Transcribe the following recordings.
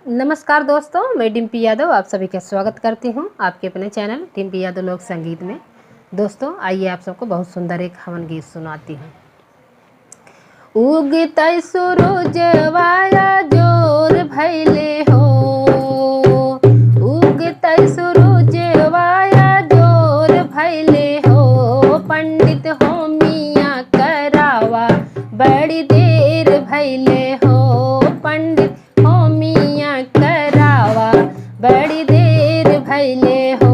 नमस्कार दोस्तों, मैं डिम्पी यादव आप सभी का स्वागत करती हूँ आपके अपने चैनल डिम्पी यादव लोक संगीत में। दोस्तों आइए आप सबको बहुत सुंदर एक हवन गीत सुनाती हूँ। उगतै सूरजवाया जोर भैले हो, उगतै सूरजवाया जोर भैले हो, पंडित होमिया करावा बड़ी देर भैले हो, पंडित होमिया करावा बड़ी देर भैले हो।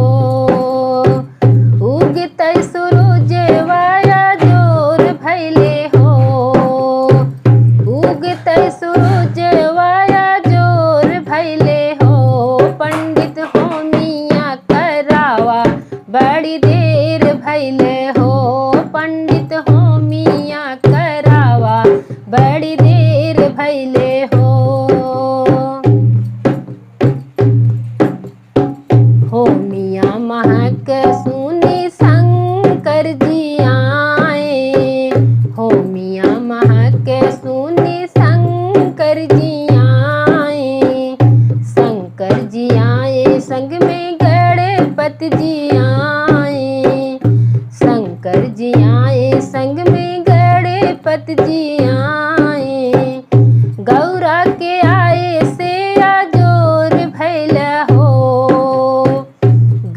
उगतै सूरजवाया जोर भैले हो, उगतै सूरजवाया जोर भैले हो, पंडित होमिया करावा बड़ी देर भैले हो, पंडित होमिया करावा बड़ी देर भैले हो। होमिया महक सुनी शंकर जी आए, होमिया महक सुनी शंकर जी आए, शंकर जी आए संग में गणपति जी आए, शंकर जी आए संग में गणपति जी आए, गौरा के आए से जोर भैला हो,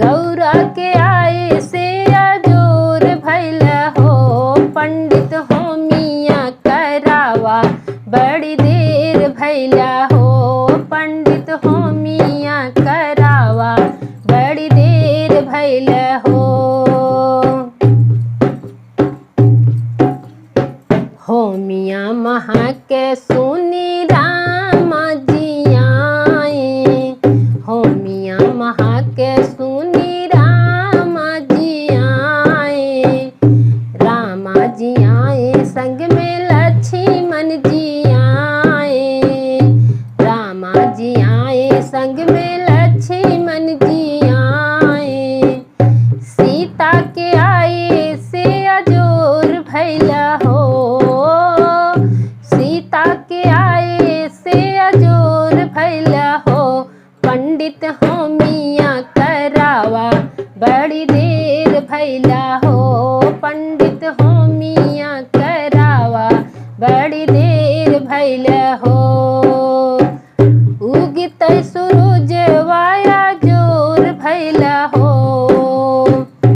गौरा के आए से जोर भैला हो, पंडित होमिया करावा बड़ी देर भैला हो, पंडित होमिया करावा बड़ी देर भैला हो। होमिया महक सुनी राम जी आए, होमिया महक सुनी राम जी आए, रामा जी आए संग में लक्ष्मण जी आए, रामा जी आए संग में